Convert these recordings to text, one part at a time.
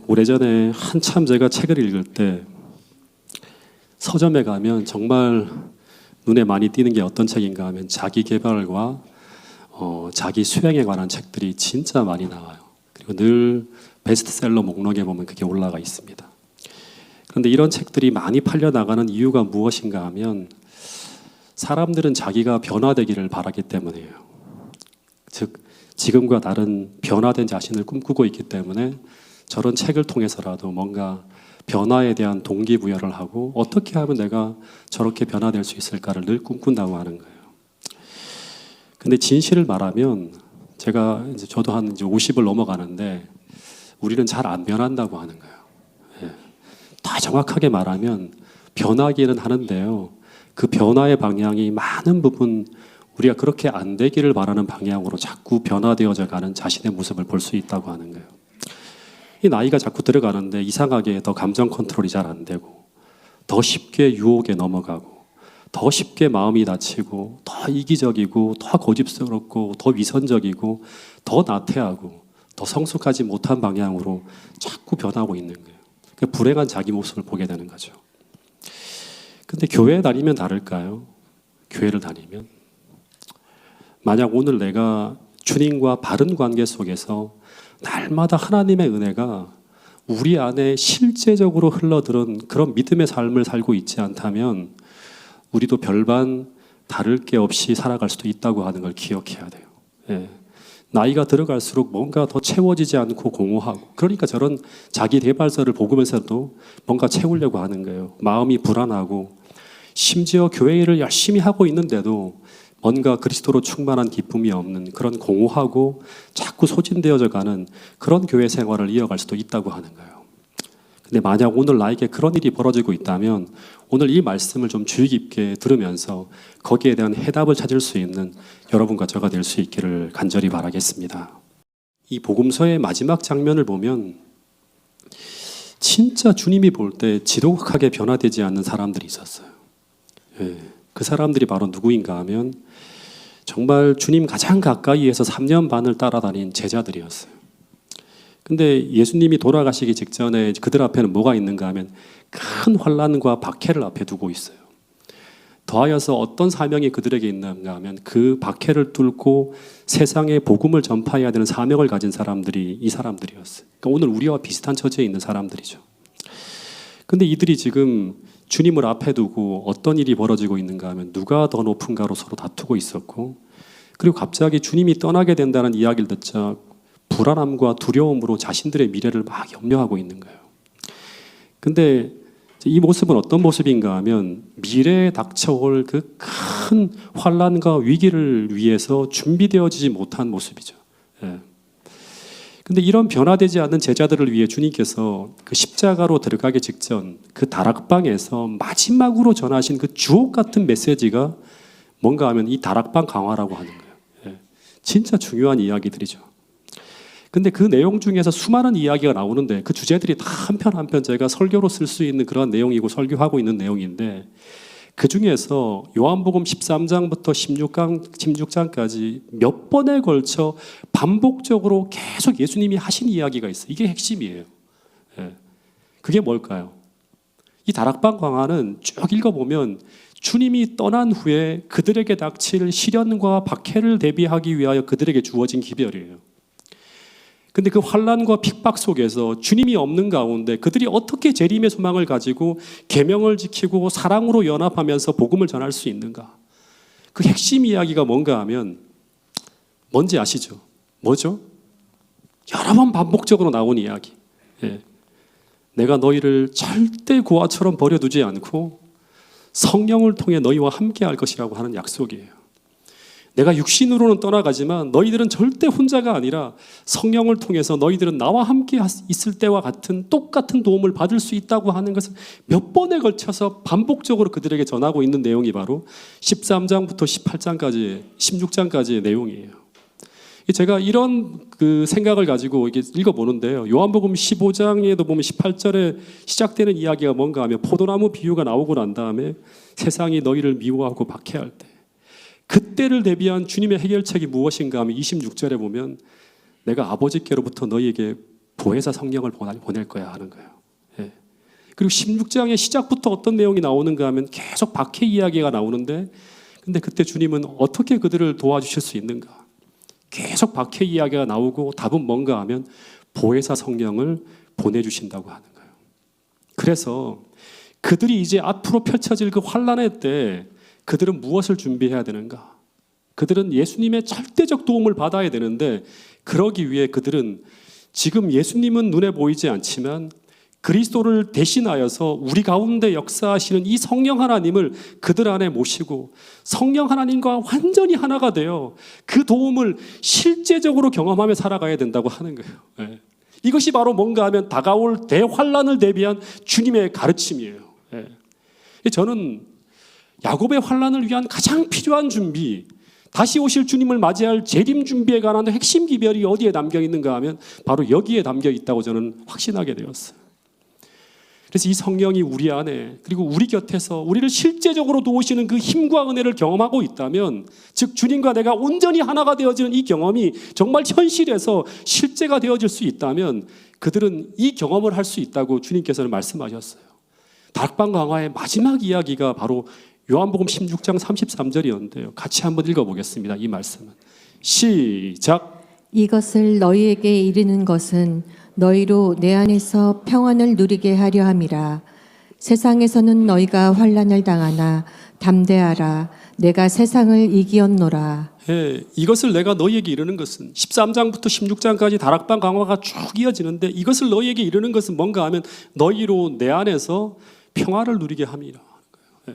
오래전에 한참 제가 책을 읽을 때 서점에 가면 정말 눈에 많이 띄는 게 어떤 책인가 하면 자기 개발과 자기 수행에 관한 책들이 진짜 많이 나와요. 그리고 늘 베스트셀러 목록에 보면 그게 올라가 있습니다. 그런데 이런 책들이 많이 팔려나가는 이유가 무엇인가 하면 사람들은 자기가 변화되기를 바라기 때문이에요. 즉 지금과 다른 변화된 자신을 꿈꾸고 있기 때문에 저런 책을 통해서라도 뭔가 변화에 대한 동기부여를 하고 어떻게 하면 내가 저렇게 변화될 수 있을까를 늘 꿈꾼다고 하는 거예요. 근데 진실을 말하면 저도 한 이제 50을 넘어가는데 우리는 잘 안 변한다고 하는 거예요. 예. 더 정확하게 말하면 변하기는 하는데요. 그 변화의 방향이 많은 부분 우리가 그렇게 안 되기를 바라는 방향으로 자꾸 변화되어져 가는 자신의 모습을 볼 수 있다고 하는 거예요. 이 나이가 자꾸 들어가는데 이상하게 더 감정 컨트롤이 잘 안 되고 더 쉽게 유혹에 넘어가고 더 쉽게 마음이 다치고 더 이기적이고 더 고집스럽고 더 위선적이고 더 나태하고 더 성숙하지 못한 방향으로 자꾸 변하고 있는 거예요. 그 불행한 자기 모습을 보게 되는 거죠. 근데 교회에 다니면 다를까요? 교회를 다니면 만약 오늘 내가 주님과 바른 관계 속에서 날마다 하나님의 은혜가 우리 안에 실제적으로 흘러들은 그런 믿음의 삶을 살고 있지 않다면 우리도 별반 다를 게 없이 살아갈 수도 있다고 하는 걸 기억해야 돼요. 예. 나이가 들어갈수록 뭔가 더 채워지지 않고 공허하고 그러니까 저런 자기 개발서를 보면서도 뭔가 채우려고 하는 거예요. 마음이 불안하고 심지어 교회 일을 열심히 하고 있는데도 뭔가 그리스도로 충만한 기쁨이 없는 그런 공허하고 자꾸 소진되어져 가는 그런 교회 생활을 이어갈 수도 있다고 하는 거예요. 근데 만약 오늘 나에게 그런 일이 벌어지고 있다면 오늘 이 말씀을 좀 주의 깊게 들으면서 거기에 대한 해답을 찾을 수 있는 여러분과 저가 될 수 있기를 간절히 바라겠습니다. 이 복음서의 마지막 장면을 보면 진짜 주님이 볼 때 지독하게 변화되지 않는 사람들이 있었어요. 예, 그 사람들이 바로 누구인가 하면 정말 주님 가장 가까이에서 3년 반을 따라다닌 제자들이었어요. 근데 예수님이 돌아가시기 직전에 그들 앞에는 뭐가 있는가 하면 큰 환난과 박해를 앞에 두고 있어요. 더하여서 어떤 사명이 그들에게 있는가 하면 그 박해를 뚫고 세상에 복음을 전파해야 되는 사명을 가진 사람들이 이 사람들이었어요. 그러니까 오늘 우리와 비슷한 처지에 있는 사람들이죠. 근데 이들이 지금 주님을 앞에 두고 어떤 일이 벌어지고 있는가 하면 누가 더 높은가로 서로 다투고 있었고 그리고 갑자기 주님이 떠나게 된다는 이야기를 듣자 불안함과 두려움으로 자신들의 미래를 막 염려하고 있는 거예요. 근데 이 모습은 어떤 모습인가 하면 미래에 닥쳐올 그 큰 환난과 위기를 위해서 준비되어지지 못한 모습이죠. 예. 근데 이런 변화되지 않는 제자들을 위해 주님께서 그 십자가로 들어가기 직전 그 다락방에서 마지막으로 전하신 그 주옥 같은 메시지가 뭔가 하면 이 다락방 강화라고 하는 거예요. 예. 진짜 중요한 이야기들이죠. 근데 그 내용 중에서 수많은 이야기가 나오는데 그 주제들이 다 한 편 한 편 제가 설교로 쓸 수 있는 그런 내용이고 설교하고 있는 내용인데 그 중에서 요한복음 13장부터 16장까지 몇 번에 걸쳐 반복적으로 계속 예수님이 하신 이야기가 있어요. 이게 핵심이에요. 예. 그게 뭘까요? 이 다락방 강화는 쭉 읽어보면 주님이 떠난 후에 그들에게 닥칠 시련과 박해를 대비하기 위하여 그들에게 주어진 기별이에요. 근데 그 환난과 핍박 속에서 주님이 없는 가운데 그들이 어떻게 재림의 소망을 가지고 계명을 지키고 사랑으로 연합하면서 복음을 전할 수 있는가? 그 핵심 이야기가 뭔가 하면 뭔지 아시죠? 뭐죠? 여러 번 반복적으로 나온 이야기. 예. 내가 너희를 절대 고아처럼 버려두지 않고 성령을 통해 너희와 함께할 것이라고 하는 약속이에요. 내가 육신으로는 떠나가지만 너희들은 절대 혼자가 아니라 성령을 통해서 너희들은 나와 함께 있을 때와 같은 똑같은 도움을 받을 수 있다고 하는 것을 몇 번에 걸쳐서 반복적으로 그들에게 전하고 있는 내용이 바로 13장부터 18장까지 16장까지의 내용이에요. 제가 이런 그 생각을 가지고 이게 읽어보는데요. 요한복음 15장에도 보면 18절에 시작되는 이야기가 뭔가 하면 포도나무 비유가 나오고 난 다음에 세상이 너희를 미워하고 박해할 때 그때를 대비한 주님의 해결책이 무엇인가 하면 26절에 보면 내가 아버지께로부터 너희에게 보혜사 성령을 보낼 거야 하는 거예요. 예. 그리고 16장의 시작부터 어떤 내용이 나오는가 하면 계속 박해 이야기가 나오는데 근데 그때 주님은 어떻게 그들을 도와주실 수 있는가? 계속 박해 이야기가 나오고 답은 뭔가 하면 보혜사 성령을 보내주신다고 하는 거예요. 그래서 그들이 이제 앞으로 펼쳐질 그 환난의 때 그들은 무엇을 준비해야 되는가? 그들은 예수님의 절대적 도움을 받아야 되는데 그러기 위해 그들은 지금 예수님은 눈에 보이지 않지만 그리스도를 대신하여서 우리 가운데 역사하시는 이 성령 하나님을 그들 안에 모시고 성령 하나님과 완전히 하나가 되어 그 도움을 실제적으로 경험하며 살아가야 된다고 하는 거예요. 예. 이것이 바로 뭔가 하면 다가올 대환란을 대비한 주님의 가르침이에요. 예. 저는 야곱의 환란을 위한 가장 필요한 준비, 다시 오실 주님을 맞이할 재림 준비에 관한 핵심 기별이 어디에 담겨 있는가 하면 바로 여기에 담겨 있다고 저는 확신하게 되었어요. 그래서 이 성령이 우리 안에 그리고 우리 곁에서 우리를 실제적으로 도우시는 그 힘과 은혜를 경험하고 있다면 즉 주님과 내가 온전히 하나가 되어지는 이 경험이 정말 현실에서 실제가 되어질 수 있다면 그들은 이 경험을 할 수 있다고 주님께서는 말씀하셨어요. 다락방 강화의 마지막 이야기가 바로 요한복음 16장 33절이었는데요. 같이 한번 읽어보겠습니다. 이 말씀은 시작. 이것을 너희에게 이르는 것은 너희로 내 안에서 평안을 누리게 하려 함이라. 세상에서는 너희가 환난을 당하나 담대하라. 내가 세상을 이기었노라. 예, 이것을 내가 너희에게 이르는 것은 13장부터 16장까지 다락방 강화가 쭉 이어지는데 이것을 너희에게 이르는 것은 뭔가 하면 너희로 내 안에서 평안을 누리게 함이라. 예.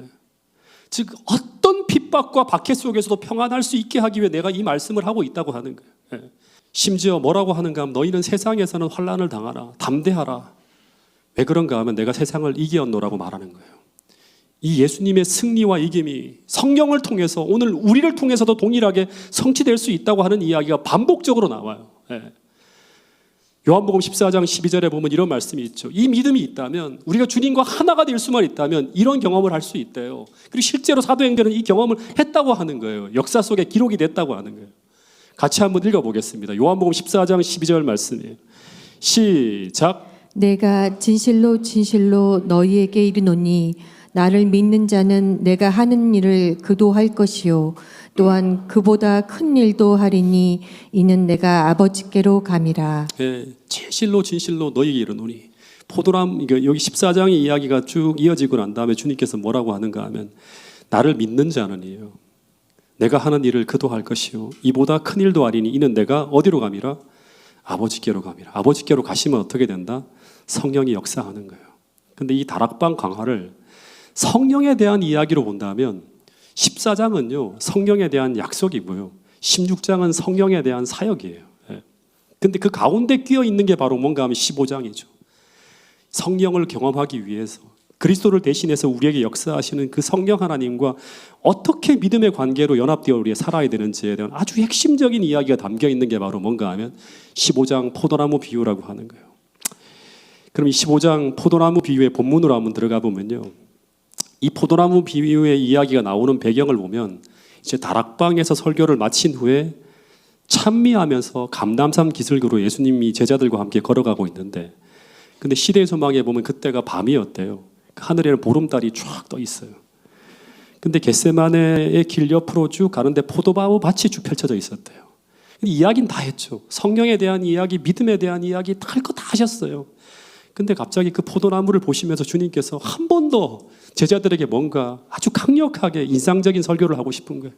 즉 어떤 핍박과 박해 속에서도 평안할 수 있게 하기 위해 내가 이 말씀을 하고 있다고 하는 거예요. 예. 심지어 뭐라고 하는가 하면 너희는 세상에서는 환난을 당하라. 담대하라. 왜 그런가 하면 내가 세상을 이기었노라고 말하는 거예요. 이 예수님의 승리와 이김이 성령을 통해서 오늘 우리를 통해서도 동일하게 성취될 수 있다고 하는 이야기가 반복적으로 나와요. 예. 요한복음 14장 12절에 보면 이런 말씀이 있죠. 이 믿음이 있다면 우리가 주님과 하나가 될 수만 있다면 이런 경험을 할 수 있대요. 그리고 실제로 사도행전은 이 경험을 했다고 하는 거예요. 역사 속에 기록이 됐다고 하는 거예요. 같이 한번 읽어보겠습니다. 요한복음 14장 12절 말씀이에요. 시작. 내가 진실로 진실로 너희에게 이르노니 나를 믿는 자는 내가 하는 일을 그도 할 것이요 또한 그보다 큰 일도 하리니 이는 내가 아버지께로 감이라. 예, 진실로 진실로 너희에게 이르노니 포도나무 여기 14장의 이야기가 쭉 이어지고 난 다음에 주님께서 뭐라고 하는가 하면 나를 믿는 자는이에요. 내가 하는 일을 그도 할 것이요 이보다 큰 일도 하리니 이는 내가 어디로 감이라? 아버지께로 감이라. 아버지께로 가시면 어떻게 된다? 성령이 역사하는 거예요. 근데 이 다락방 강화를 성령에 대한 이야기로 본다면 14장은요 성령에 대한 약속이고요 16장은 성령에 대한 사역이에요. 근데 그 가운데 끼어 있는 게 바로 뭔가 하면 15장이죠. 성령을 경험하기 위해서 그리스도를 대신해서 우리에게 역사하시는 그 성령 하나님과 어떻게 믿음의 관계로 연합되어 우리가 살아야 되는지에 대한 아주 핵심적인 이야기가 담겨 있는 게 바로 뭔가 하면 15장 포도나무 비유라고 하는 거예요. 그럼 이 15장 포도나무 비유의 본문으로 한번 들어가 보면요. 이 포도나무 비유의 이야기가 나오는 배경을 보면 이제 다락방에서 설교를 마친 후에 찬미하면서 감람산 기슭으로 예수님이 제자들과 함께 걸어가고 있는데 근데 시대의 소망에 보면 그때가 밤이었대요. 하늘에는 보름달이 쫙 떠 있어요. 근데 겟세마네의 길 옆으로 쭉 가는데 포도나무 밭이 쭉 펼쳐져 있었대요. 근데 이야기는 다 했죠. 성령에 대한 이야기, 믿음에 대한 이야기 다 할 거 다 하셨어요. 근데 갑자기 그 포도나무를 보시면서 주님께서 한 번 더 제자들에게 뭔가 아주 강력하게 인상적인 설교를 하고 싶은 거예요.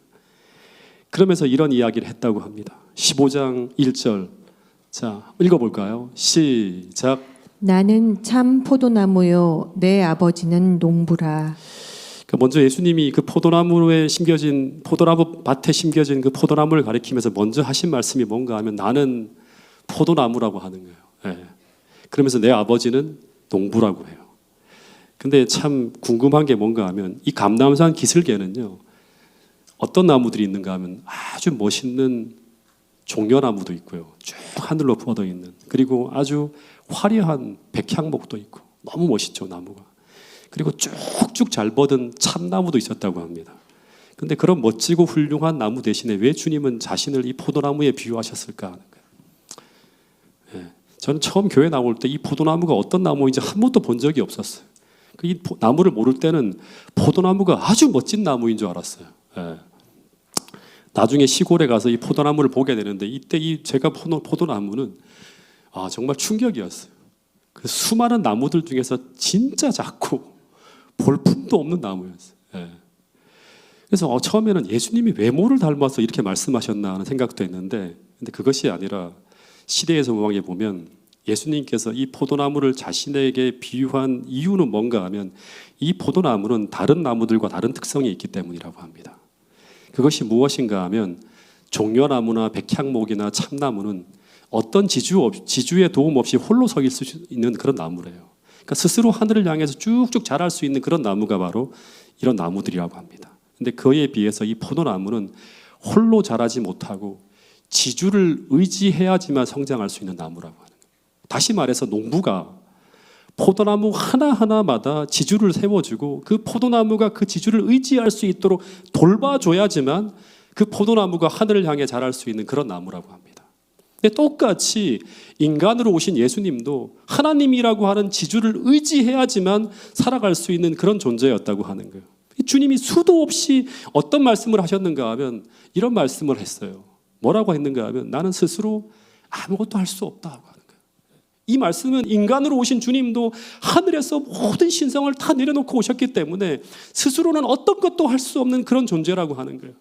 그러면서 이런 이야기를 했다고 합니다. 15장 1절. 자, 읽어볼까요? 시작. 나는 참 포도나무요 내 아버지는 농부라. 먼저 예수님이 그 포도나무에 심겨진 포도나무 밭에 심겨진 그 포도나무를 가리키면서 먼저 하신 말씀이 뭔가 하면 나는 포도나무라고 하는 거예요. 네. 그러면서 내 아버지는 농부라고 해요. 근데 참 궁금한 게 뭔가 하면 이 감람산 기슭에는요 어떤 나무들이 있는가 하면 아주 멋있는 종려나무도 있고요. 쭉 하늘로 뻗어 있는. 그리고 아주 화려한 백향목도 있고 너무 멋있죠, 나무가. 그리고 쭉쭉 잘 뻗은 참나무도 있었다고 합니다. 근데 그런 멋지고 훌륭한 나무 대신에 왜 주님은 자신을 이 포도나무에 비유하셨을까 하는 거예요. 예, 저는 처음 교회 나올 때 이 포도나무가 어떤 나무인지 한 번도 본 적이 없었어요. 이 나무를 모를 때는 포도나무가 아주 멋진 나무인 줄 알았어요. 예. 나중에 시골에 가서 이 포도나무를 보게 되는데 이때 제가 포도나무는 정말 충격이었어요. 그 수많은 나무들 중에서 진짜 작고 볼품도 없는 나무였어요. 예. 그래서 처음에는 예수님이 외모를 닮아서 이렇게 말씀하셨나 하는 생각도 했는데, 근데 그것이 아니라 시대에서 음악에 보면 예수님께서 이 포도나무를 자신에게 비유한 이유는 뭔가 하면 이 포도나무는 다른 나무들과 다른 특성이 있기 때문이라고 합니다. 그것이 무엇인가 하면 종려나무나 백향목이나 참나무는 어떤 지주의 도움 없이 홀로 서 있을 수 있는 그런 나무래요. 그러니까 스스로 하늘을 향해서 쭉쭉 자랄 수 있는 그런 나무가 바로 이런 나무들이라고 합니다. 근데 그에 비해서 이 포도나무는 홀로 자라지 못하고 지주를 의지해야지만 성장할 수 있는 나무라고 하는 거예요. 다시 말해서 농부가 포도나무 하나하나마다 지주를 세워주고 그 포도나무가 그 지주를 의지할 수 있도록 돌봐줘야지만 그 포도나무가 하늘을 향해 자랄 수 있는 그런 나무라고 합니다. 근데 똑같이 인간으로 오신 예수님도 하나님이라고 하는 지주를 의지해야지만 살아갈 수 있는 그런 존재였다고 하는 거예요. 주님이 수도 없이 어떤 말씀을 하셨는가 하면 이런 말씀을 했어요. 뭐라고 했는가 하면 나는 스스로 아무것도 할 수 없다고 하는 거예요. 이 말씀은 인간으로 오신 주님도 하늘에서 모든 신성을 다 내려놓고 오셨기 때문에 스스로는 어떤 것도 할 수 없는 그런 존재라고 하는 거예요.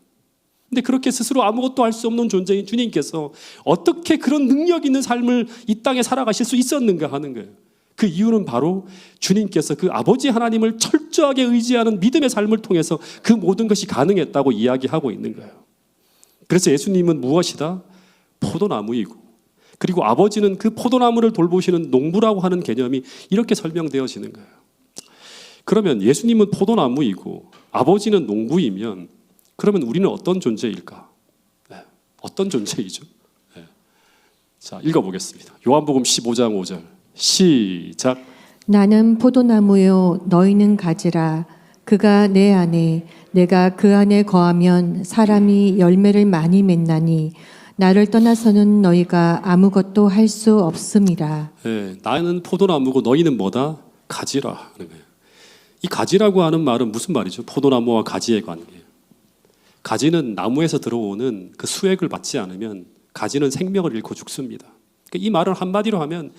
근데 그렇게 스스로 아무것도 할 수 없는 존재인 주님께서 어떻게 그런 능력 있는 삶을 이 땅에 살아가실 수 있었는가 하는 거예요. 그 이유는 바로 주님께서 그 아버지 하나님을 철저하게 의지하는 믿음의 삶을 통해서 그 모든 것이 가능했다고 이야기하고 있는 거예요. 그래서 예수님은 무엇이다? 포도나무이고, 그리고 아버지는 그 포도나무를 돌보시는 농부라고 하는 개념이 이렇게 설명되어지는 거예요. 그러면 예수님은 포도나무이고 아버지는 농부이면 그러면 우리는 어떤 존재일까? 네, 어떤 존재이죠? 네. 자, 읽어보겠습니다. 요한복음 15장 5절 시작. 나는 포도나무요 너희는 가지라. 그가 내 안에 내가 그 안에 거하면 사람이 열매를 많이 맺나니 나를 떠나서는 너희가 아무것도 할 수 없음이라. 네, 나는 포도나무고 너희는 뭐다? 가지라 하는 거예요. 이 가지라고 하는 말은 무슨 말이죠? 포도나무와 가지의 관계. 가지는 나무에서 들어오는 그 수액을 받지 않으면 가지는 생명을 잃고 죽습니다. 그러니까 이 말을 한마디로 하면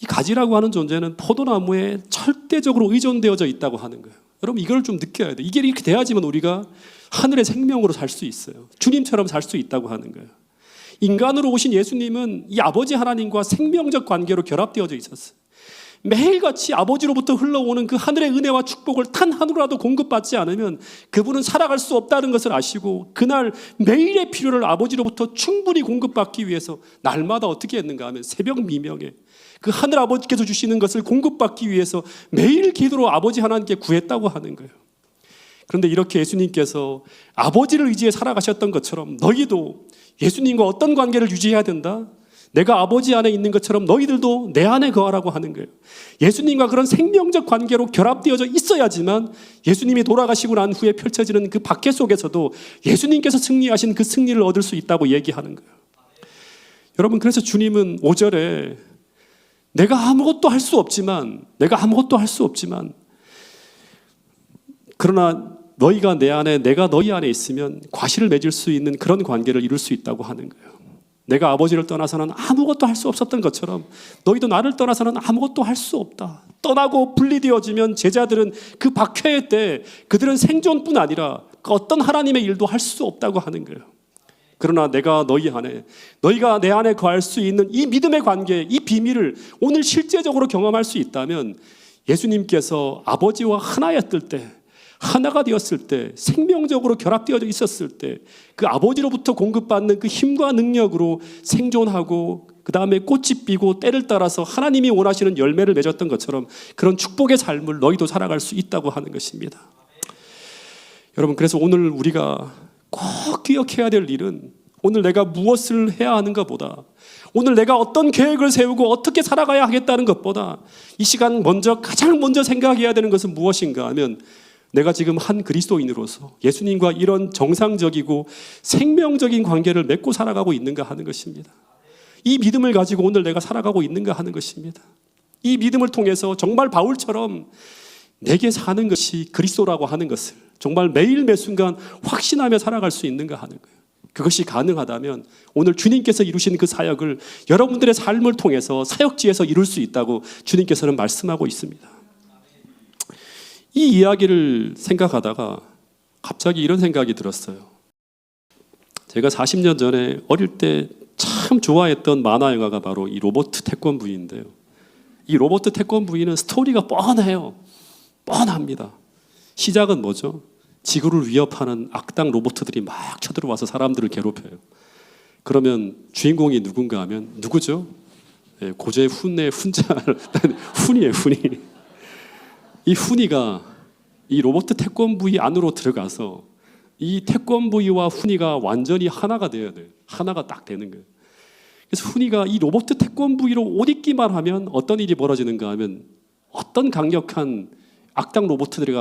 이 가지라고 하는 존재는 포도나무에 절대적으로 의존되어져 있다고 하는 거예요. 여러분 이걸 좀 느껴야 돼요. 이게 이렇게 돼야지만 우리가 하늘의 생명으로 살 수 있어요. 주님처럼 살 수 있다고 하는 거예요. 인간으로 오신 예수님은 이 아버지 하나님과 생명적 관계로 결합되어져 있었어요. 매일같이 아버지로부터 흘러오는 그 하늘의 은혜와 축복을 단 하루라도 공급받지 않으면 그분은 살아갈 수 없다는 것을 아시고 그날 매일의 필요를 아버지로부터 충분히 공급받기 위해서 날마다 어떻게 했는가 하면 새벽 미명에 그 하늘 아버지께서 주시는 것을 공급받기 위해서 매일 기도로 아버지 하나님께 구했다고 하는 거예요. 그런데 이렇게 예수님께서 아버지를 의지해 살아가셨던 것처럼 너희도 예수님과 어떤 관계를 유지해야 된다? 내가 아버지 안에 있는 것처럼 너희들도 내 안에 거하라고 하는 거예요. 예수님과 그런 생명적 관계로 결합되어져 있어야지만 예수님이 돌아가시고 난 후에 펼쳐지는 그 박해 속에서도 예수님께서 승리하신 그 승리를 얻을 수 있다고 얘기하는 거예요. 여러분 그래서 주님은 5절에 내가 아무것도 할 수 없지만 그러나 너희가 내 안에 내가 너희 안에 있으면 과실을 맺을 수 있는 그런 관계를 이룰 수 있다고 하는 거예요. 내가 아버지를 떠나서는 아무것도 할 수 없었던 것처럼 너희도 나를 떠나서는 아무것도 할 수 없다. 떠나고 분리되어지면 제자들은 그 박해의 때 그들은 생존뿐 아니라 그 어떤 하나님의 일도 할 수 없다고 하는 거예요. 그러나 내가 너희 안에 너희가 내 안에 거할 수 있는 이 믿음의 관계, 이 비밀을 오늘 실제적으로 경험할 수 있다면 예수님께서 아버지와 하나였을 때 하나가 되었을 때 생명적으로 결합되어져 있었을 때 그 아버지로부터 공급받는 그 힘과 능력으로 생존하고 그 다음에 꽃이 피고 때를 따라서 하나님이 원하시는 열매를 맺었던 것처럼 그런 축복의 삶을 너희도 살아갈 수 있다고 하는 것입니다. 여러분 그래서 오늘 우리가 꼭 기억해야 될 일은 오늘 내가 무엇을 해야 하는가 보다, 오늘 내가 어떤 계획을 세우고 어떻게 살아가야 하겠다는 것보다 이 시간 가장 먼저 생각해야 되는 것은 무엇인가 하면 내가 지금 한 그리스도인으로서 예수님과 이런 정상적이고 생명적인 관계를 맺고 살아가고 있는가 하는 것입니다. 이 믿음을 가지고 오늘 내가 살아가고 있는가 하는 것입니다. 이 믿음을 통해서 정말 바울처럼 내게 사는 것이 그리스도라고 하는 것을 정말 매일 매순간 확신하며 살아갈 수 있는가 하는 거예요. 그것이 가능하다면 오늘 주님께서 이루신 그 사역을 여러분들의 삶을 통해서 사역지에서 이룰 수 있다고 주님께서는 말씀하고 있습니다. 이 이야기를 생각하다가 갑자기 이런 생각이 들었어요. 제가 40년 전에 어릴 때 참 좋아했던 만화 영화가 바로 이 로버트 태권브이인데요. 이 로버트 태권브이는 스토리가 뻔합니다. 시작은 뭐죠? 지구를 위협하는 악당 로봇들이 막 쳐들어와서 사람들을 괴롭혀요. 그러면 주인공이 누군가 하면 누구죠? 네, 고제 훈의 훈이에요, 훈이. 이 훈이가 이 로버트 태권브이 안으로 들어가서 이 태권브이와 훈이가 완전히 하나가 되어야 돼요. 하나가 딱 되는 거예요. 그래서 훈이가 이 로버트 태권브이로 옷 입기만 하면 어떤 일이 벌어지는가 하면 어떤 강력한 악당 로봇들이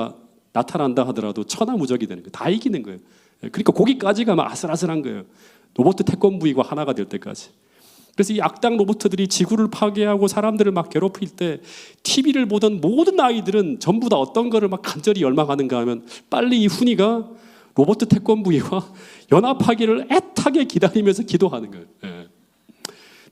나타난다 하더라도 천하무적이 되는 거예요. 다 이기는 거예요. 그러니까 거기까지가 막 아슬아슬한 거예요. 로버트 태권브이가 하나가 될 때까지. 그래서 이 악당 로봇들이 지구를 파괴하고 사람들을 막 괴롭힐 때 TV를 보던 모든 아이들은 전부 다 어떤 거를 막 간절히 열망하는가 하면 빨리 이 훈이가 로버트 태권브이와 연합하기를 애타게 기다리면서 기도하는 거예요. 예.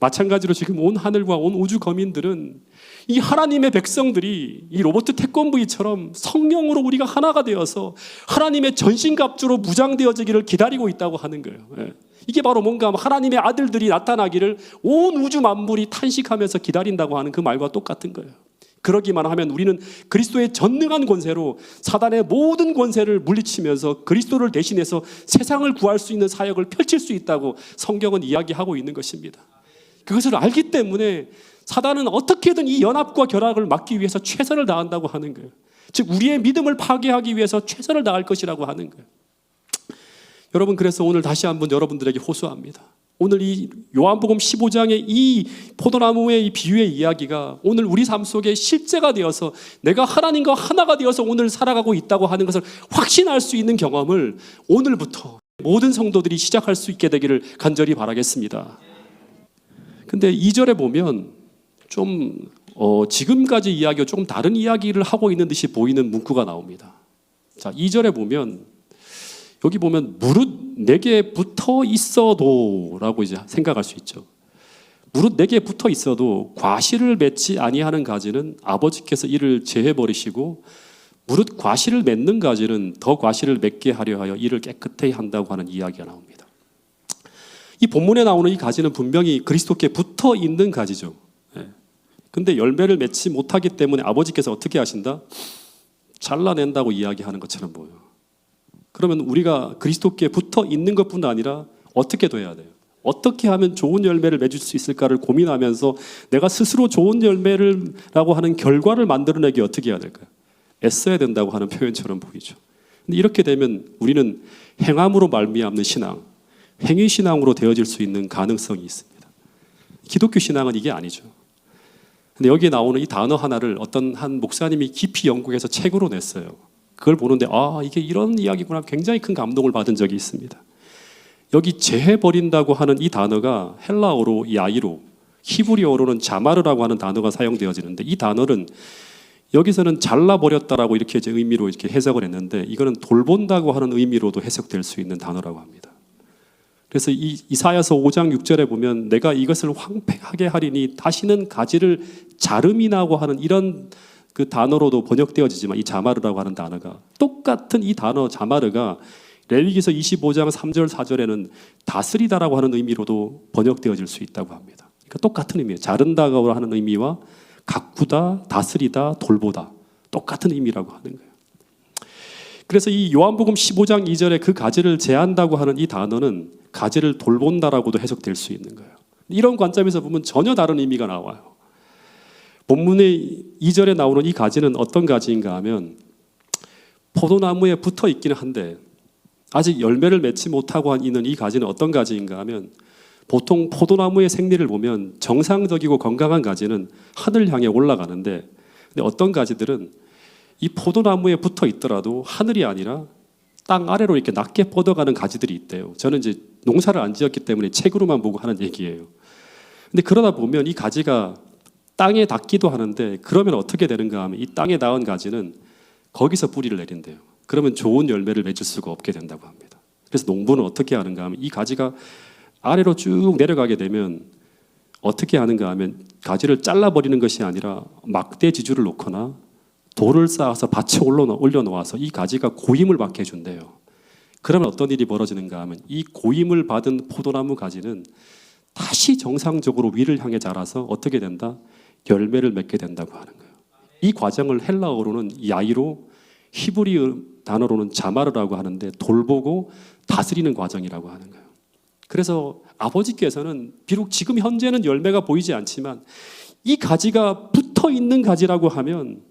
마찬가지로 지금 온 하늘과 온 우주 거민들은 이 하나님의 백성들이 이 로버트 태권브이처럼 성령으로 우리가 하나가 되어서 하나님의 전신갑주로 무장되어지기를 기다리고 있다고 하는 거예요. 예. 이게 바로 뭔가 하나님의 아들들이 나타나기를 온 우주 만물이 탄식하면서 기다린다고 하는 그 말과 똑같은 거예요. 그러기만 하면 우리는 그리스도의 전능한 권세로 사단의 모든 권세를 물리치면서 그리스도를 대신해서 세상을 구할 수 있는 사역을 펼칠 수 있다고 성경은 이야기하고 있는 것입니다. 그것을 알기 때문에 사단은 어떻게든 이 연합과 결합을 막기 위해서 최선을 다한다고 하는 거예요. 즉 우리의 믿음을 파괴하기 위해서 최선을 다할 것이라고 하는 거예요. 여러분, 그래서 오늘 다시 한번 여러분들에게 호소합니다. 오늘 이 요한복음 15장의 이 포도나무의 이 비유의 이야기가 오늘 우리 삶 속에 실제가 되어서 내가 하나님과 하나가 되어서 오늘 살아가고 있다고 하는 것을 확신할 수 있는 경험을 오늘부터 모든 성도들이 시작할 수 있게 되기를 간절히 바라겠습니다. 근데 2절에 보면 좀 지금까지 이야기와 조금 다른 이야기를 하고 있는 듯이 보이는 문구가 나옵니다. 자, 2절에 보면 여기 보면 무릇 내게 붙어 있어도 라고 이제 생각할 수 있죠. 무릇 내게 붙어 있어도 과실을 맺지 아니하는 가지는 아버지께서 이를 제해 버리시고 무릇 과실을 맺는 가지는 더 과실을 맺게 하려 하여 이를 깨끗하게 한다고 하는 이야기가 나옵니다. 이 본문에 나오는 이 가지는 분명히 그리스도께 붙어 있는 가지죠. 근데 열매를 맺지 못하기 때문에 아버지께서 어떻게 하신다? 잘라낸다고 이야기하는 것처럼 보여요. 그러면 우리가 그리스도께 붙어 있는 것뿐 아니라 어떻게 돼야 돼요? 어떻게 하면 좋은 열매를 맺을 수 있을까를 고민하면서 내가 스스로 좋은 열매라고 하는 결과를 만들어내기 어떻게 해야 될까요? 애써야 된다고 하는 표현처럼 보이죠. 근데 이렇게 되면 우리는 행함으로 말미암는 신앙, 행위신앙으로 되어질 수 있는 가능성이 있습니다. 기독교 신앙은 이게 아니죠. 근데 여기에 나오는 이 단어 하나를 어떤 한 목사님이 깊이 연구해서 책으로 냈어요. 그걸 보는데 이게 이런 이야기구나, 굉장히 큰 감동을 받은 적이 있습니다. 여기 제해버린다고 하는 이 단어가 헬라어로 야이로, 히브리어로는 자마르라고 하는 단어가 사용되어지는데 이 단어는 여기서는 잘라버렸다라고 이렇게 이제 의미로 이렇게 해석을 했는데 이거는 돌본다고 하는 의미로도 해석될 수 있는 단어라고 합니다. 그래서 이사야서 5장 6절에 보면 내가 이것을 황폐하게 하리니 다시는 가지를 자름이라고 하는 이런 그 단어로도 번역되어지지만 이 자마르라고 하는 단어가 똑같은 이 단어 자마르가 레위기서 25장 3절 4절에는 다스리다라고 하는 의미로도 번역되어질 수 있다고 합니다. 그러니까 똑같은 의미예요. 자른다고 하는 의미와 가꾸다, 다스리다, 돌보다 똑같은 의미라고 하는 거예요. 그래서 이 요한복음 15장 2절에 그 가지를 제한다고 하는 이 단어는 가지를 돌본다라고도 해석될 수 있는 거예요. 이런 관점에서 보면 전혀 다른 의미가 나와요. 본문의 2절에 나오는 이 가지는 어떤 가지인가 하면 포도나무에 붙어 있기는 한데 아직 열매를 맺지 못하고 있는 이 가지는 어떤 가지인가 하면 보통 포도나무의 생리를 보면 정상적이고 건강한 가지는 하늘 향해 올라가는데 근데 어떤 가지들은 이 포도나무에 붙어 있더라도 하늘이 아니라 땅 아래로 이렇게 낮게 뻗어가는 가지들이 있대요. 저는 이제 농사를 안 지었기 때문에 책으로만 보고 하는 얘기예요. 근데 그러다 보면 이 가지가 땅에 닿기도 하는데 그러면 어떻게 되는가 하면 이 땅에 닿은 가지는 거기서 뿌리를 내린대요. 그러면 좋은 열매를 맺을 수가 없게 된다고 합니다. 그래서 농부는 어떻게 하는가 하면 이 가지가 아래로 쭉 내려가게 되면 어떻게 하는가 하면 가지를 잘라버리는 것이 아니라 막대 지주를 놓거나 돌을 쌓아서 밭에 올려놓아서 이 가지가 고임을 받게 해준대요. 그러면 어떤 일이 벌어지는가 하면 이 고임을 받은 포도나무 가지는 다시 정상적으로 위를 향해 자라서 어떻게 된다? 열매를 맺게 된다고 하는 거예요. 이 과정을 헬라어로는 야이로, 히브리 단어로는 자마르라고 하는데 돌보고 다스리는 과정이라고 하는 거예요. 그래서 아버지께서는 비록 지금 현재는 열매가 보이지 않지만 이 가지가 붙어 있는 가지라고 하면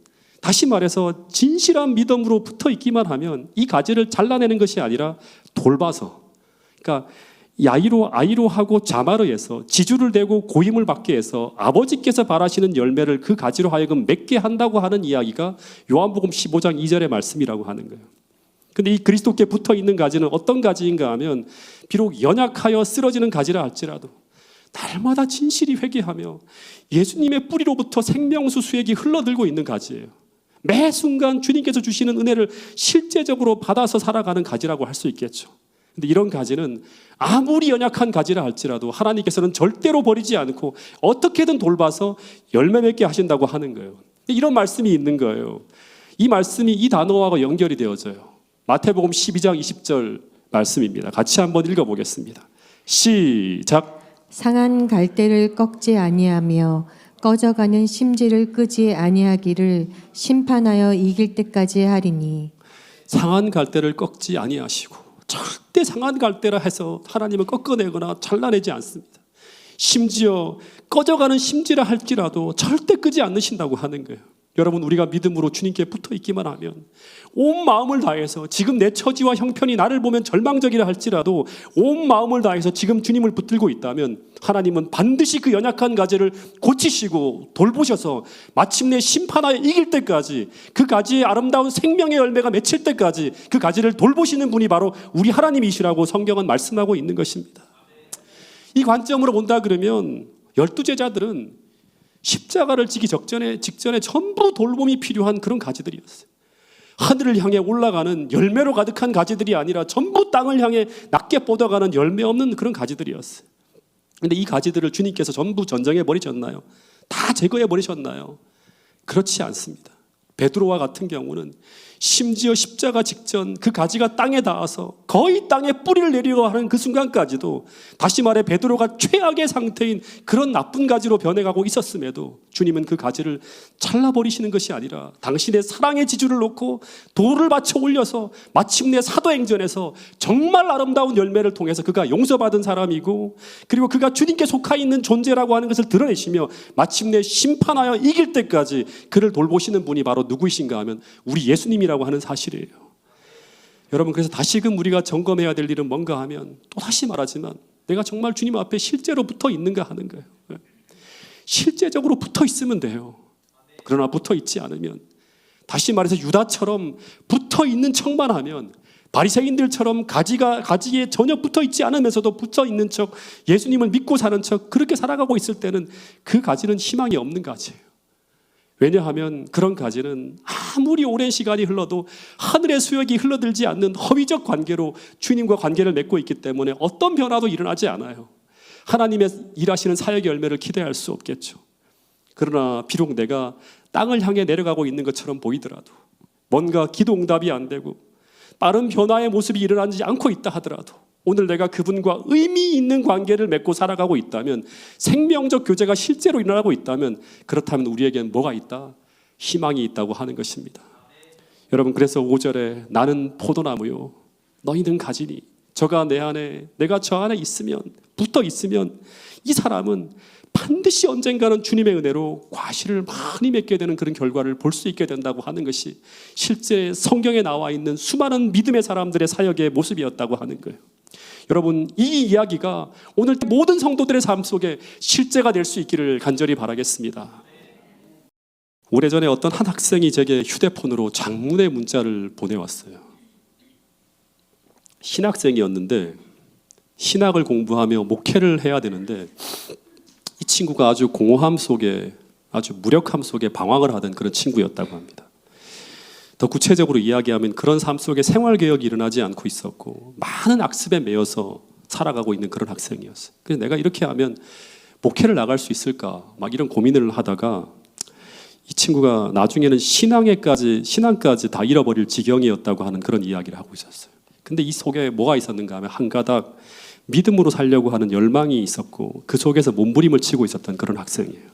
다시 말해서 진실한 믿음으로 붙어 있기만 하면 이 가지를 잘라내는 것이 아니라 돌봐서 그러니까 야이로 아이로 하고 자마르에서 지주를 대고 고임을 받게 해서 아버지께서 바라시는 열매를 그 가지로 하여금 맺게 한다고 하는 이야기가 요한복음 15장 2절의 말씀이라고 하는 거예요. 근데 이 그리스도께 붙어 있는 가지는 어떤 가지인가 하면 비록 연약하여 쓰러지는 가지라 할지라도 날마다 진실이 회개하며 예수님의 뿌리로부터 생명수 수액이 흘러들고 있는 가지예요. 매 순간 주님께서 주시는 은혜를 실제적으로 받아서 살아가는 가지라고 할 수 있겠죠. 근데 이런 가지는 아무리 연약한 가지라 할지라도 하나님께서는 절대로 버리지 않고 어떻게든 돌봐서 열매 맺게 하신다고 하는 거예요. 이런 말씀이 있는 거예요. 이 말씀이 이 단어와 연결이 되어져요. 마태복음 12장 20절 말씀입니다. 같이 한번 읽어보겠습니다. 시작. 상한 갈대를 꺾지 아니하며 꺼져가는 심지를 끄지 아니하기를 심판하여 이길 때까지 하리니. 상한 갈대를 꺾지 아니하시고 절대 상한 갈대라 해서 하나님은 꺾어내거나 잘라내지 않습니다. 심지어 꺼져가는 심지라 할지라도 절대 끄지 않으신다고 하는 거예요. 여러분 우리가 믿음으로 주님께 붙어 있기만 하면 온 마음을 다해서 지금 내 처지와 형편이 나를 보면 절망적이라 할지라도 온 마음을 다해서 지금 주님을 붙들고 있다면 하나님은 반드시 그 연약한 가지를 고치시고 돌보셔서 마침내 심판하여 이길 때까지 그 가지의 아름다운 생명의 열매가 맺힐 때까지 그 가지를 돌보시는 분이 바로 우리 하나님이시라고 성경은 말씀하고 있는 것입니다. 이 관점으로 본다 그러면 12제자들은 십자가를 지기 직전에 전부 돌봄이 필요한 그런 가지들이었어요. 하늘을 향해 올라가는 열매로 가득한 가지들이 아니라 전부 땅을 향해 낮게 뻗어가는 열매 없는 그런 가지들이었어요. 그런데 이 가지들을 주님께서 전부 전정해 버리셨나요? 다 제거해 버리셨나요? 그렇지 않습니다. 베드로와 같은 경우는 심지어 십자가 직전 그 가지가 땅에 닿아서 거의 땅에 뿌리를 내리려고 하는 그 순간까지도 다시 말해 베드로가 최악의 상태인 그런 나쁜 가지로 변해가고 있었음에도 주님은 그 가지를 잘라버리시는 것이 아니라 당신의 사랑의 지주를 놓고 돌을 받쳐 올려서 마침내 사도행전에서 정말 아름다운 열매를 통해서 그가 용서받은 사람이고 그리고 그가 주님께 속하 있는 존재라고 하는 것을 드러내시며 마침내 심판하여 이길 때까지 그를 돌보시는 분이 바로 누구이신가 하면 우리 예수님이라고 하는 사실이에요. 여러분 그래서 다시금 우리가 점검해야 될 일은 뭔가 하면 또다시 말하지만 내가 정말 주님 앞에 실제로 붙어 있는가 하는 거예요. 실제적으로 붙어 있으면 돼요. 그러나 붙어 있지 않으면 다시 말해서 유다처럼 붙어 있는 척만 하면 바리새인들처럼 가지에 전혀 붙어 있지 않으면서도 붙어 있는 척 예수님을 믿고 사는 척 그렇게 살아가고 있을 때는 그 가지는 희망이 없는 가지예요. 왜냐하면 그런 가지는 아무리 오랜 시간이 흘러도 하늘의 수역이 흘러들지 않는 허위적 관계로 주님과 관계를 맺고 있기 때문에 어떤 변화도 일어나지 않아요. 하나님의 일하시는 사역의 열매를 기대할 수 없겠죠. 그러나 비록 내가 땅을 향해 내려가고 있는 것처럼 보이더라도 뭔가 기도 응답이 안 되고 빠른 변화의 모습이 일어나지 않고 있다 하더라도 오늘 내가 그분과 의미 있는 관계를 맺고 살아가고 있다면 생명적 교제가 실제로 일어나고 있다면 그렇다면 우리에게는 뭐가 있다? 희망이 있다고 하는 것입니다. 여러분 그래서 5절에 나는 포도나무요 너희는 가지니 저가 내 안에 내가 저 안에 있으면 붙어 있으면 이 사람은 반드시 언젠가는 주님의 은혜로 과실을 많이 맺게 되는 그런 결과를 볼 수 있게 된다고 하는 것이 실제 성경에 나와 있는 수많은 믿음의 사람들의 사역의 모습이었다고 하는 거예요. 여러분, 이 이야기가 오늘 모든 성도들의 삶 속에 실제가 될 수 있기를 간절히 바라겠습니다. 오래전에 어떤 한 학생이 제게 휴대폰으로 장문의 문자를 보내왔어요. 신학생이었는데 신학을 공부하며 목회를 해야 되는데 이 친구가 아주 공허함 속에, 아주 무력함 속에 방황을 하던 그런 친구였다고 합니다. 더 구체적으로 이야기하면 그런 삶 속에 생활개혁이 일어나지 않고 있었고 많은 악습에 매여서 살아가고 있는 그런 학생이었어요. 그래서 내가 이렇게 하면 목회를 나갈 수 있을까 막 이런 고민을 하다가 이 친구가 나중에는 신앙까지 다 잃어버릴 지경이었다고 하는 그런 이야기를 하고 있었어요. 근데 이 속에 뭐가 있었는가 하면 한 가닥 믿음으로 살려고 하는 열망이 있었고 그 속에서 몸부림을 치고 있었던 그런 학생이에요.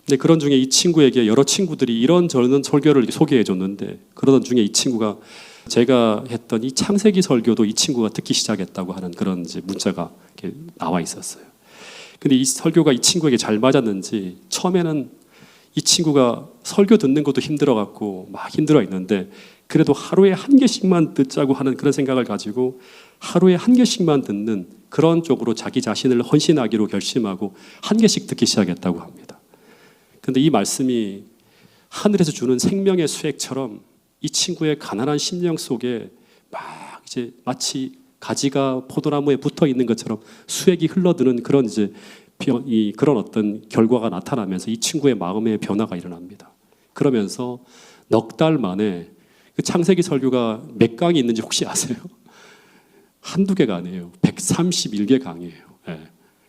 근데 그런 중에 이 친구에게 여러 친구들이 이런저런 설교를 소개해 줬는데 그러던 중에 이 친구가 제가 했던 이 창세기 설교도 이 친구가 듣기 시작했다고 하는 그런 이제 문자가 이렇게 나와 있었어요. 근데 이 설교가 이 친구에게 잘 맞았는지 처음에는 이 친구가 설교 듣는 것도 힘들어갖고 막 힘들어 했는데 그래도 하루에 한 개씩만 듣자고 하는 그런 생각을 가지고 하루에 한 개씩만 듣는 그런 쪽으로 자기 자신을 헌신하기로 결심하고 한 개씩 듣기 시작했다고 합니다. 그런데 이 말씀이 하늘에서 주는 생명의 수액처럼 이 친구의 가난한 심령 속에 막 이제 마치 가지가 포도나무에 붙어 있는 것처럼 수액이 흘러드는 그런 이제 그런 어떤 결과가 나타나면서 이 친구의 마음의 변화가 일어납니다. 그러면서 넉 달 만에 그 창세기 설교가 몇 강이 있는지 혹시 아세요? 한두 개가 아니에요. 131개 강이에요. 네.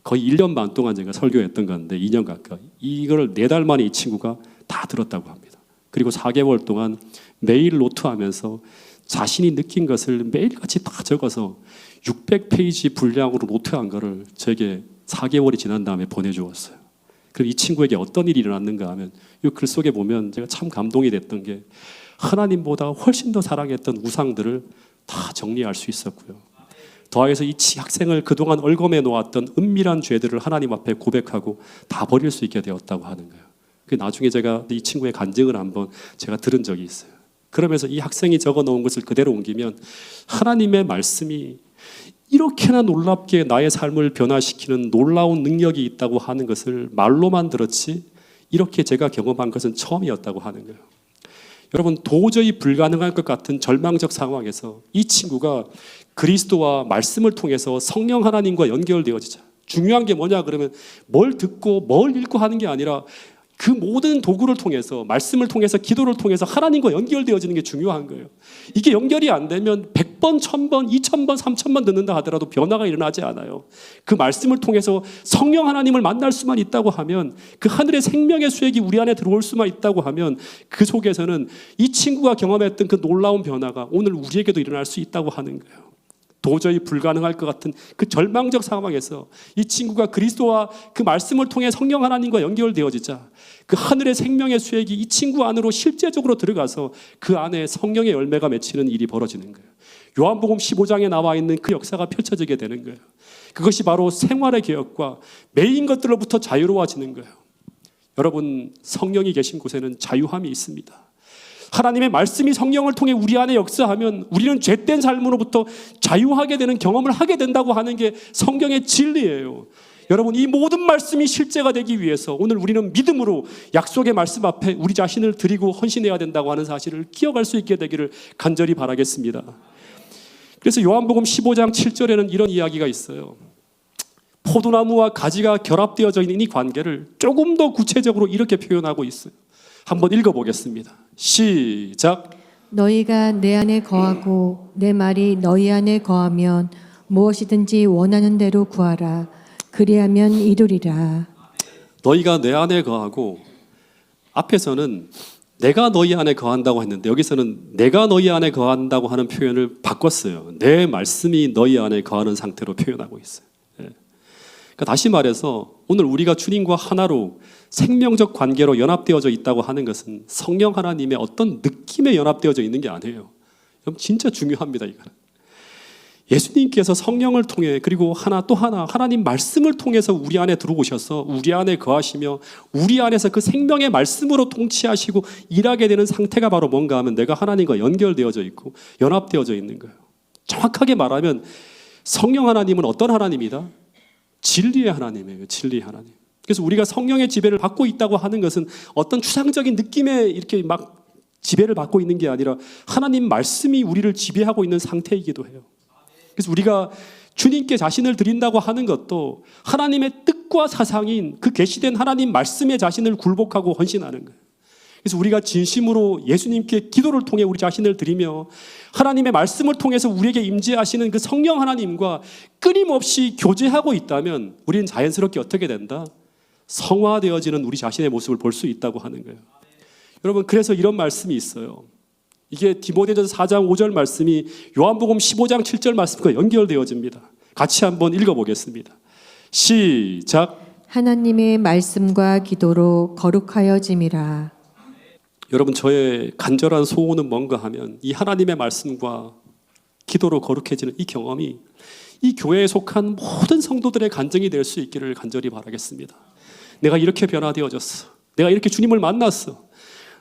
거의 1년 반 동안 제가 설교했던 건데 2년 가까이. 이걸 4달 만에 이 친구가 다 들었다고 합니다. 그리고 4개월 동안 매일 노트하면서 자신이 느낀 것을 매일같이 다 적어서 600페이지 분량으로 노트한 거를 제게 4개월이 지난 다음에 보내주었어요. 그럼 이 친구에게 어떤 일이 일어났는가 하면 이 글 속에 보면 제가 참 감동이 됐던 게 하나님보다 훨씬 더 사랑했던 우상들을 다 정리할 수 있었고요. 더하여서 이 학생을 그동안 얼검해 놓았던 은밀한 죄들을 하나님 앞에 고백하고 다 버릴 수 있게 되었다고 하는 거예요. 나중에 제가 이 친구의 간증을 한번 제가 들은 적이 있어요. 그러면서 이 학생이 적어 놓은 것을 그대로 옮기면 하나님의 말씀이 이렇게나 놀랍게 나의 삶을 변화시키는 놀라운 능력이 있다고 하는 것을 말로만 들었지 이렇게 제가 경험한 것은 처음이었다고 하는 거예요. 여러분, 도저히 불가능할 것 같은 절망적 상황에서 이 친구가 그리스도와 말씀을 통해서 성령 하나님과 연결되어지자. 중요한 게 뭐냐 그러면 뭘 듣고 뭘 읽고 하는 게 아니라 그 모든 도구를 통해서, 말씀을 통해서, 기도를 통해서 하나님과 연결되어지는 게 중요한 거예요. 이게 연결이 안 되면 100번, 1000번, 2000번, 3000번 듣는다 하더라도 변화가 일어나지 않아요. 그 말씀을 통해서 성령 하나님을 만날 수만 있다고 하면, 그 하늘의 생명의 수액이 우리 안에 들어올 수만 있다고 하면 그 속에서는 이 친구가 경험했던 그 놀라운 변화가 오늘 우리에게도 일어날 수 있다고 하는 거예요. 도저히 불가능할 것 같은 그 절망적 상황에서 이 친구가 그리스도와 그 말씀을 통해 성령 하나님과 연결되어지자 그 하늘의 생명의 수액이 이 친구 안으로 실제적으로 들어가서 그 안에 성령의 열매가 맺히는 일이 벌어지는 거예요. 요한복음 15장에 나와 있는 그 역사가 펼쳐지게 되는 거예요. 그것이 바로 생활의 개혁과 매인 것들로부터 자유로워지는 거예요. 여러분, 성령이 계신 곳에는 자유함이 있습니다. 하나님의 말씀이 성령을 통해 우리 안에 역사하면 우리는 죄된 삶으로부터 자유하게 되는 경험을 하게 된다고 하는 게 성경의 진리예요. 여러분, 이 모든 말씀이 실제가 되기 위해서 오늘 우리는 믿음으로 약속의 말씀 앞에 우리 자신을 드리고 헌신해야 된다고 하는 사실을 기억할 수 있게 되기를 간절히 바라겠습니다. 그래서 요한복음 15장 7절에는 이런 이야기가 있어요. 포도나무와 가지가 결합되어져 있는 이 관계를 조금 더 구체적으로 이렇게 표현하고 있어요. 한번 읽어보겠습니다. 시작. 너희가 내 안에 거하고 내 말이 너희 안에 거하면 무엇이든지 원하는 대로 구하라. 그리하면 이루리라. 너희가 내 안에 거하고, 앞에서는 내가 너희 안에 거한다고 했는데 여기서는 내가 너희 안에 거한다고 하는 표현을 바꿨어요. 내 말씀이 너희 안에 거하는 상태로 표현하고 있어요. 그러니까 다시 말해서 오늘 우리가 주님과 하나로 생명적 관계로 연합되어져 있다고 하는 것은 성령 하나님의 어떤 느낌에 연합되어져 있는 게 아니에요. 진짜 중요합니다. 이거는. 예수님께서 성령을 통해 그리고 하나 또 하나 하나님 말씀을 통해서 우리 안에 들어오셔서 우리 안에 거하시며 우리 안에서 그 생명의 말씀으로 통치하시고 일하게 되는 상태가 바로 뭔가 하면 내가 하나님과 연결되어져 있고 연합되어져 있는 거예요. 정확하게 말하면 성령 하나님은 어떤 하나님이다? 진리의 하나님이에요. 진리의 하나님. 그래서 우리가 성령의 지배를 받고 있다고 하는 것은 어떤 추상적인 느낌에 이렇게 막 지배를 받고 있는 게 아니라 하나님 말씀이 우리를 지배하고 있는 상태이기도 해요. 그래서 우리가 주님께 자신을 드린다고 하는 것도 하나님의 뜻과 사상인 그 계시된 하나님 말씀에 자신을 굴복하고 헌신하는 거예요. 그래서 우리가 진심으로 예수님께 기도를 통해 우리 자신을 드리며 하나님의 말씀을 통해서 우리에게 임재하시는 그 성령 하나님과 끊임없이 교제하고 있다면 우리는 자연스럽게 어떻게 된다? 성화되어지는 우리 자신의 모습을 볼 수 있다고 하는 거예요. 여러분, 그래서 이런 말씀이 있어요. 이게 디모데전서 4장 5절 말씀이 요한복음 15장 7절 말씀과 연결되어집니다. 같이 한번 읽어보겠습니다. 시작. 하나님의 말씀과 기도로 거룩하여짐이라. 여러분, 저의 간절한 소원은 뭔가 하면 이 하나님의 말씀과 기도로 거룩해지는 이 경험이 이 교회에 속한 모든 성도들의 간증이 될 수 있기를 간절히 바라겠습니다. 내가 이렇게 변화되어졌어. 내가 이렇게 주님을 만났어.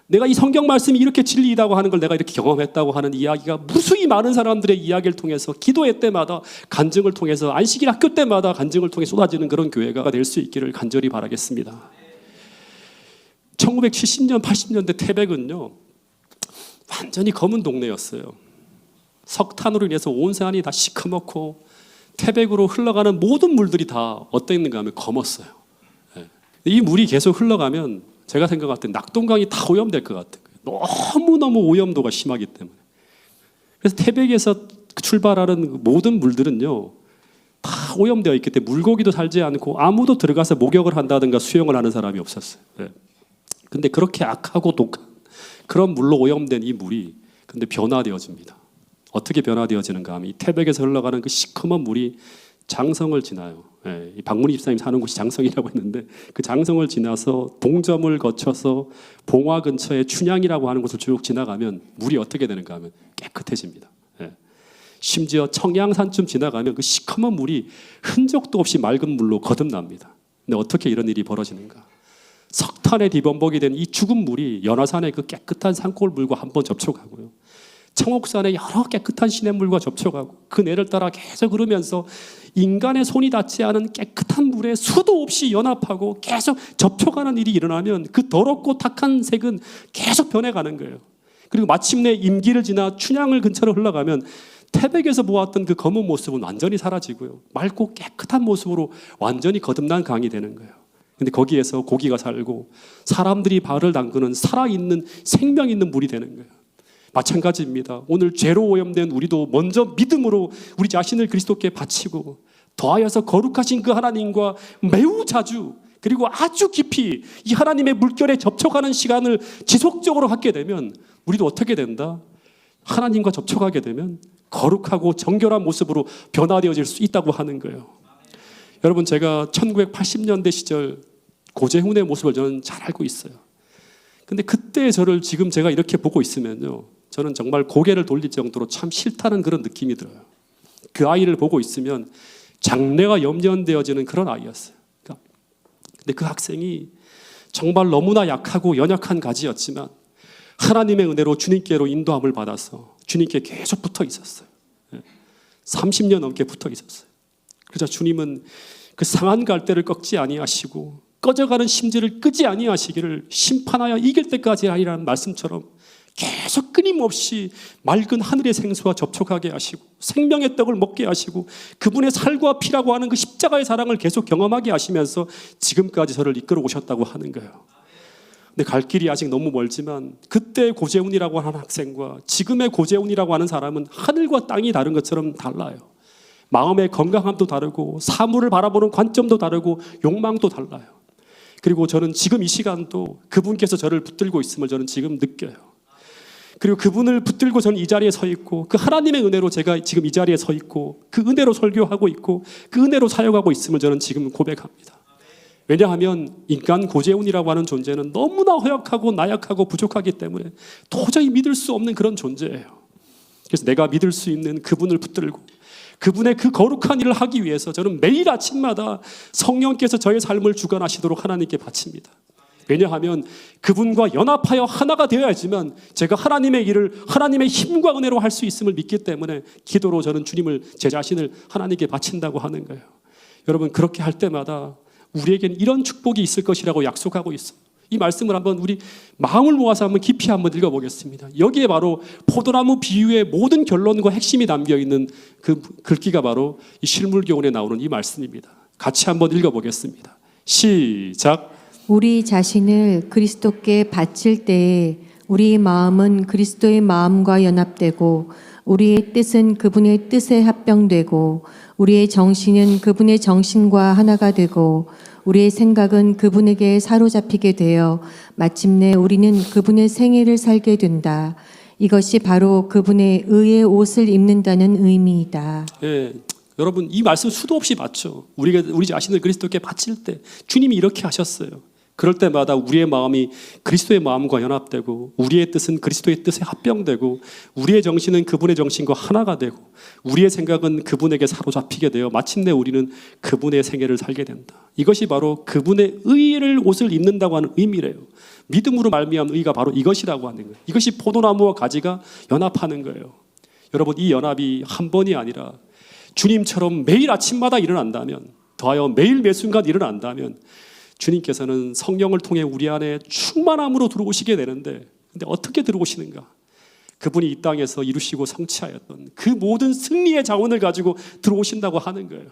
내가 이 성경 말씀이 이렇게 진리이다고 하는 걸 내가 이렇게 경험했다고 하는 이야기가 무수히 많은 사람들의 이야기를 통해서 기도회 때마다 간증을 통해서 안식일 학교 때마다 간증을 통해 쏟아지는 그런 교회가 될 수 있기를 간절히 바라겠습니다. 1970년, 80년대 태백은요, 완전히 검은 동네였어요. 석탄으로 인해서 온 산이 다 시커멓고 태백으로 흘러가는 모든 물들이 다 어땠는가 하면 검었어요. 이 물이 계속 흘러가면 제가 생각할 때 낙동강이 다 오염될 것 같은 거예요. 너무너무 오염도가 심하기 때문에. 그래서 태백에서 출발하는 모든 물들은요, 다 오염되어 있기 때문에 물고기도 살지 않고 아무도 들어가서 목욕을 한다든가 수영을 하는 사람이 없었어요. 근데 그렇게 악하고 독한 그런 물로 오염된 이 물이 근데 변화되어집니다. 어떻게 변화되어지는가 하면 이 태백에서 흘러가는 그 시커먼 물이 장성을 지나요. 이 박문희 집사님 사는 곳이 장성이라고 했는데 그 장성을 지나서 동점을 거쳐서 봉화 근처에 춘향이라고 하는 곳을 쭉 지나가면 물이 어떻게 되는가 하면 깨끗해집니다. 심지어 청양산쯤 지나가면 그 시커먼 물이 흔적도 없이 맑은 물로 거듭납니다. 근데 어떻게 이런 일이 벌어지는가? 석탄에 뒤범벅이 된 이 죽은 물이 연화산의 그 깨끗한 산골물과 한번 접촉하고요. 청옥산의 여러 깨끗한 시냇물과 접촉하고 그 내를 따라 계속 흐르면서 인간의 손이 닿지 않은 깨끗한 물에 수도 없이 연합하고 계속 접촉하는 일이 일어나면 그 더럽고 탁한 색은 계속 변해가는 거예요. 그리고 마침내 임기를 지나 춘향을 근처로 흘러가면 태백에서 보았던 그 검은 모습은 완전히 사라지고요. 맑고 깨끗한 모습으로 완전히 거듭난 강이 되는 거예요. 근데 거기에서 고기가 살고 사람들이 발을 담그는 살아있는 생명 있는 물이 되는 거예요. 마찬가지입니다. 오늘 죄로 오염된 우리도 먼저 믿음으로 우리 자신을 그리스도께 바치고 더하여서 거룩하신 그 하나님과 매우 자주 그리고 아주 깊이 이 하나님의 물결에 접촉하는 시간을 지속적으로 갖게 되면 우리도 어떻게 된다? 하나님과 접촉하게 되면 거룩하고 정결한 모습으로 변화되어질 수 있다고 하는 거예요. 여러분, 제가 1980년대 시절 고재훈의 모습을 저는 잘 알고 있어요. 근데 그때 저를 지금 제가 이렇게 보고 있으면요, 저는 정말 고개를 돌릴 정도로 참 싫다는 그런 느낌이 들어요. 그 아이를 보고 있으면 장래가 염려되어지는 그런 아이였어요. 근데 그 학생이 정말 너무나 약하고 연약한 가지였지만 하나님의 은혜로 주님께로 인도함을 받아서 주님께 계속 붙어 있었어요. 30년 넘게 붙어 있었어요. 그래서 주님은 그 상한 갈대를 꺾지 아니하시고 꺼져가는 심지를 끄지 아니하시기를 심판하여 이길 때까지 하리라는 말씀처럼 계속 끊임없이 맑은 하늘의 생수와 접촉하게 하시고 생명의 떡을 먹게 하시고 그분의 살과 피라고 하는 그 십자가의 사랑을 계속 경험하게 하시면서 지금까지 저를 이끌어 오셨다고 하는 거예요. 근데 갈 길이 아직 너무 멀지만 그때 고재훈이라고 하는 학생과 지금의 고재훈이라고 하는 사람은 하늘과 땅이 다른 것처럼 달라요. 마음의 건강함도 다르고 사물을 바라보는 관점도 다르고 욕망도 달라요. 그리고 저는 지금 이 시간도 그분께서 저를 붙들고 있음을 저는 지금 느껴요. 그리고 그분을 붙들고 저는 이 자리에 서 있고 그 하나님의 은혜로 제가 지금 이 자리에 서 있고 그 은혜로 설교하고 있고 그 은혜로 사역하고 있음을 저는 지금 고백합니다. 왜냐하면 인간 고재훈이라고 하는 존재는 너무나 허약하고 나약하고 부족하기 때문에 도저히 믿을 수 없는 그런 존재예요. 그래서 내가 믿을 수 있는 그분을 붙들고 그분의 그 거룩한 일을 하기 위해서 저는 매일 아침마다 성령께서 저의 삶을 주관하시도록 하나님께 바칩니다. 왜냐하면 그분과 연합하여 하나가 되어야지만 제가 하나님의 일을 하나님의 힘과 은혜로 할 수 있음을 믿기 때문에 기도로 저는 주님을, 제 자신을 하나님께 바친다고 하는 거예요. 여러분, 그렇게 할 때마다 우리에겐 이런 축복이 있을 것이라고 약속하고 있어요. 이 말씀을 한번 우리 마음을 모아서 한번 깊이 한번 읽어보겠습니다. 여기에 바로 포도나무 비유의 모든 결론과 핵심이 담겨있는 그 글귀가 바로 이 실물교훈에 나오는 이 말씀입니다. 같이 한번 읽어보겠습니다. 시작. 우리 자신을 그리스도께 바칠 때에 우리의 마음은 그리스도의 마음과 연합되고 우리의 뜻은 그분의 뜻에 합병되고 우리의 정신은 그분의 정신과 하나가 되고 우리의 생각은 그분에게 사로잡히게 되어 마침내 우리는 그분의 생애를 살게 된다. 이것이 바로 그분의 의의 옷을 입는다는 의미이다. 예, 여러분, 이 말씀 수도 없이 맞죠. 우리 자신을 그리스도께 바칠 때 주님이 이렇게 하셨어요. 그럴 때마다 우리의 마음이 그리스도의 마음과 연합되고 우리의 뜻은 그리스도의 뜻에 합병되고 우리의 정신은 그분의 정신과 하나가 되고 우리의 생각은 그분에게 사로잡히게 되어 마침내 우리는 그분의 생애를 살게 된다. 이것이 바로 그분의 의를 옷을 입는다고 하는 의미래요. 믿음으로 말미암은 의가 바로 이것이라고 하는 거예요. 이것이 포도나무와 가지가 연합하는 거예요. 여러분, 이 연합이 한 번이 아니라 주님처럼 매일 아침마다 일어난다면, 더하여 매일 매순간 일어난다면 주님께서는 성령을 통해 우리 안에 충만함으로 들어오시게 되는데, 근데 어떻게 들어오시는가? 그분이 이 땅에서 이루시고 성취하였던 그 모든 승리의 자원을 가지고 들어오신다고 하는 거예요.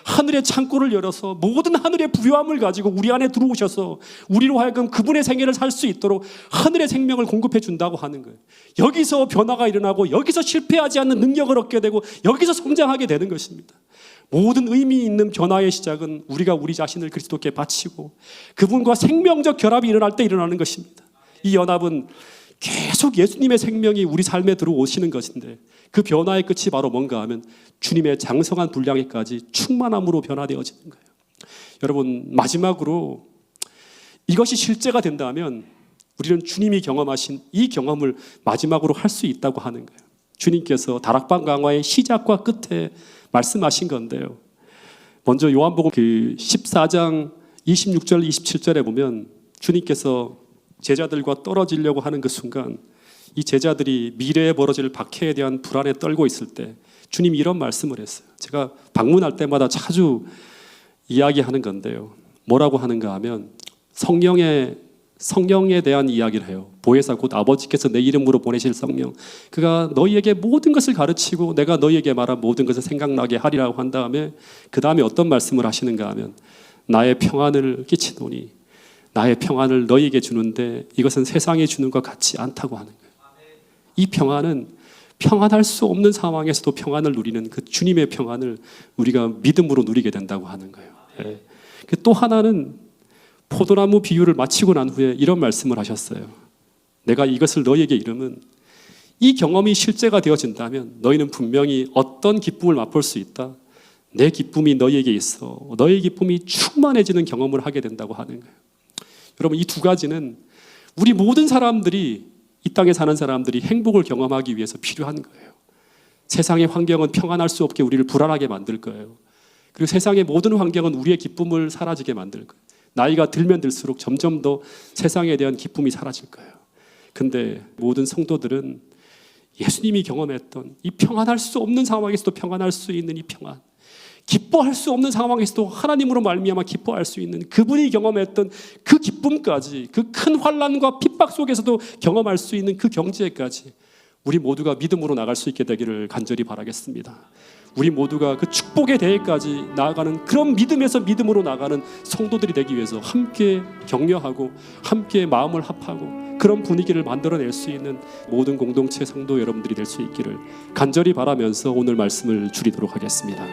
하늘의 창고를 열어서 모든 하늘의 부요함을 가지고 우리 안에 들어오셔서 우리로 하여금 그분의 생애를 살 수 있도록 하늘의 생명을 공급해 준다고 하는 거예요. 여기서 변화가 일어나고 여기서 실패하지 않는 능력을 얻게 되고 여기서 성장하게 되는 것입니다. 모든 의미 있는 변화의 시작은 우리가 우리 자신을 그리스도께 바치고 그분과 생명적 결합이 일어날 때 일어나는 것입니다. 이 연합은 계속 예수님의 생명이 우리 삶에 들어오시는 것인데 그 변화의 끝이 바로 뭔가 하면 주님의 장성한 분량에까지 충만함으로 변화되어지는 거예요. 여러분, 마지막으로 이것이 실제가 된다면 우리는 주님이 경험하신 이 경험을 마지막으로 할 수 있다고 하는 거예요. 주님께서 다락방 강화의 시작과 끝에 말씀하신 건데요. 먼저 요한복음 14장 26절 27절에 보면 주님께서 제자들과 떨어지려고 하는 그 순간 이 제자들이 미래에 벌어질 박해에 대한 불안에 떨고 있을 때 주님이 이런 말씀을 했어요. 제가 방문할 때마다 자주 이야기하는 건데요. 뭐라고 하는가 하면 성령에 대한 이야기를 해요. 보혜사 곧 아버지께서 내 이름으로 보내실 성령, 그가 너희에게 모든 것을 가르치고 내가 너희에게 말한 모든 것을 생각나게 하리라고 한 다음에 그 다음에 어떤 말씀을 하시는가 하면 나의 평안을 끼치노니 나의 평안을 너희에게 주는데 이것은 세상이 주는 것 같지 않다고 하는 거예요. 이 평안은 평안할 수 없는 상황에서도 평안을 누리는 그 주님의 평안을 우리가 믿음으로 누리게 된다고 하는 거예요. 네. 또 하나는 포도나무 비유를 마치고 난 후에 이런 말씀을 하셨어요. 내가 이것을 너희에게 이름은 이 경험이 실제가 되어진다면 너희는 분명히 어떤 기쁨을 맛볼 수 있다. 내 기쁨이 너희에게 있어. 너희 기쁨이 충만해지는 경험을 하게 된다고 하는 거예요. 여러분, 이 두 가지는 우리 모든 사람들이, 이 땅에 사는 사람들이 행복을 경험하기 위해서 필요한 거예요. 세상의 환경은 평안할 수 없게 우리를 불안하게 만들 거예요. 그리고 세상의 모든 환경은 우리의 기쁨을 사라지게 만들 거예요. 나이가 들면 들수록 점점 더 세상에 대한 기쁨이 사라질 거예요. 근데 모든 성도들은 예수님이 경험했던 이 평안할 수 없는 상황에서도 평안할 수 있는 이 평안, 기뻐할 수 없는 상황에서도 하나님으로 말미암아 기뻐할 수 있는 그분이 경험했던 그 기쁨까지, 그 큰 환난과 핍박 속에서도 경험할 수 있는 그 경지에까지 우리 모두가 믿음으로 나갈 수 있게 되기를 간절히 바라겠습니다. 우리 모두가 그 축복의 대회까지 나아가는 그런 믿음에서 믿음으로 나가는 성도들이 되기 위해서 함께 격려하고 함께 마음을 합하고 그런 분위기를 만들어낼 수 있는 모든 공동체 성도 여러분들이 될 수 있기를 간절히 바라면서 오늘 말씀을 줄이도록 하겠습니다.